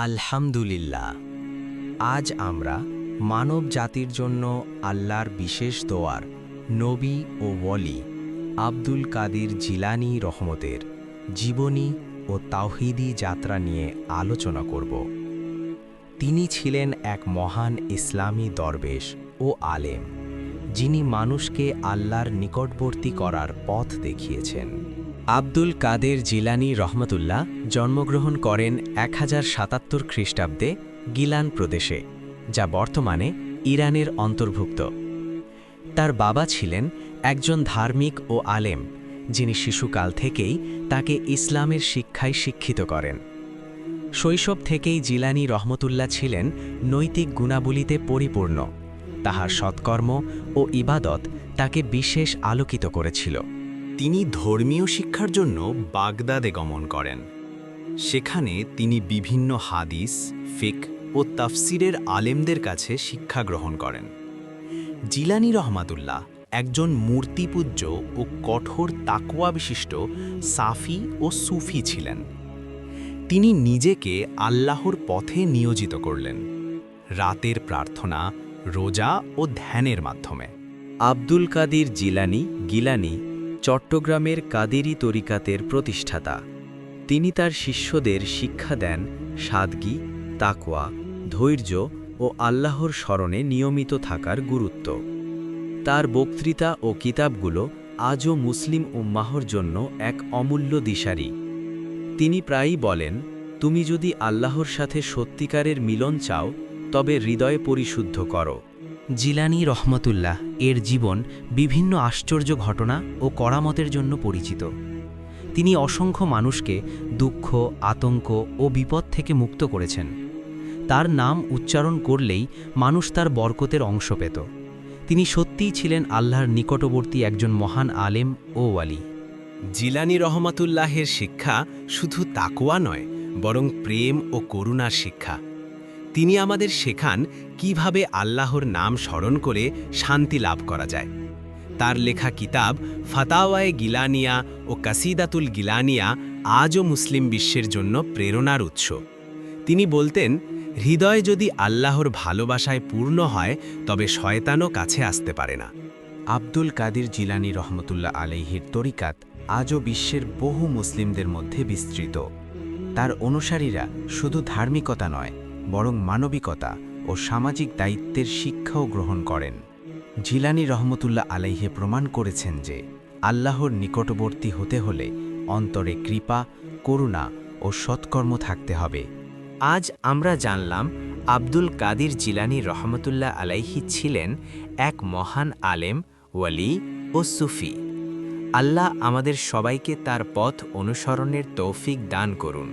আলহামদুলিল্লাহ। আজ আমরা মানব জাতির জন্য আল্লাহর বিশেষ দোয়ার নবী ও ওয়ালি আব্দুল কাদির জিলানী রহমতের জীবনী ও তাওহীদি যাত্রা নিয়ে আলোচনা করব। তিনি ছিলেন এক মহান ইসলামী দরবেশ ও আলেম, যিনি মানুষকে আল্লাহর নিকটবর্তী করার পথ দেখিয়েছেন। আব্দুল কাদের জিলানী রহমতুল্লাহ জন্মগ্রহণ করেন 1077 খ্রিস্টাব্দে গিলান প্রদেশে, যা বর্তমানে ইরানের অন্তর্ভুক্ত। তার বাবা ছিলেন একজন ধার্মিক ও আলেম, যিনি শিশুকাল থেকেই তাকে ইসলামের শিক্ষায় শিক্ষিত করেন। শৈশব থেকেই জিলানী রহমতুল্লাহ ছিলেন নৈতিক গুণাবলীতে পরিপূর্ণ। তাহার সৎকর্ম ও ইবাদত তাকে বিশেষ আলোকিত করেছিল। তিনি ধর্মীয় শিক্ষার জন্য বাগদাদে গমন করেন। সেখানে তিনি বিভিন্ন হাদিস, ফিকহ ও তাফসিরের আলেমদের কাছে শিক্ষা গ্রহণ করেন। জিলানী রহমাতুল্লাহ একজন মূর্তিপূজ্য ও কঠোর তাকওয়া বিশিষ্ট সাফি ও সুফি ছিলেন। তিনি নিজেকে আল্লাহর পথে নিয়োজিত করলেন, রাতের প্রার্থনা, রোজা ও ধ্যানের মাধ্যমে। আব্দুল কাদির জিলানী গিলানী চট্টগ্রামের কাদেরী তরিকাতের প্রতিষ্ঠাতা। তিনি তার শিষ্যদের শিক্ষা দেন সাদগী, তাকওয়া, ধৈর্য ও আল্লাহর স্মরণে নিয়মিত থাকার গুরুত্ব। তার বক্তৃতা ও কিতাবগুলো আজও মুসলিম উম্মাহর জন্য এক অমূল্য দিশারি। তিনি প্রায়ই বলেন, তুমি যদি আল্লাহর সাথে সত্যিকারের মিলন চাও, তবে হৃদয় পরিশুদ্ধ করো। জিলানী রহমতুল্লাহ এর জীবন বিভিন্ন আশ্চর্য ঘটনা ও করামতের জন্য পরিচিত। তিনি অসংখ্য মানুষকে দুঃখ, আতঙ্ক ও বিপদ থেকে মুক্ত করেছেন। তার নাম উচ্চারণ করলেই মানুষ তার বরকতের অংশ পেত। তিনি সত্যিই ছিলেন আল্লাহর নিকটবর্তী একজন মহান আলেম ও ওয়ালি। জিলানী রহমাতুল্লাহের শিক্ষা শুধু তাকওয়া নয়, বরং প্রেম ও করুণার শিক্ষা। তিনি আমাদের শেখান কিভাবে আল্লাহর নাম স্মরণ করে শান্তি লাভ করা যায়। তার লেখা কিতাব ফাতাওয়ায়ে গিলানিয়া ও কাসিদাতুল গিলানিয়া আজও মুসলিম বিশ্বের জন্য প্রেরণার উৎস। তিনি বলতেন, হৃদয় যদি আল্লাহর ভালোবাসায় পূর্ণ হয়, তবে শয়তানও কাছে আসতে পারে না। আব্দুল কাদির জিলানী রহমতুল্লাহ আলাইহির তরিকাত আজও বিশ্বের বহু মুসলিমদের মধ্যে বিস্তৃত। তার অনুসারীরা শুধু ধার্মিকতা নয়, বরং মানবিকতা ও সামাজিক দায়িত্বের শিক্ষাও গ্রহণ করেন। জিলানী রহমতুল্লাহ আলাইহে প্রমাণ করেছেন যে আল্লাহর নিকটবর্তী হতে হলে অন্তরে কৃপা, করুণা ও সৎকর্ম থাকতে হবে। আজ আমরা জানলাম আব্দুল কাদির জিলানী রহমতুল্লাহ আলাইহি ছিলেন এক মহান আলেম, ওয়ালি ও সুফি। আল্লাহ আমাদের সবাইকে তার পথ অনুসরণের তৌফিক দান করুন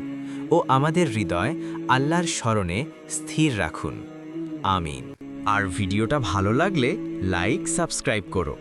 ও আমাদের হৃদয় আল্লাহর স্মরণে স্থির রাখুন। আমিন। আর ভিডিওটা ভালো লাগলে লাইক, সাবস্ক্রাইব করো।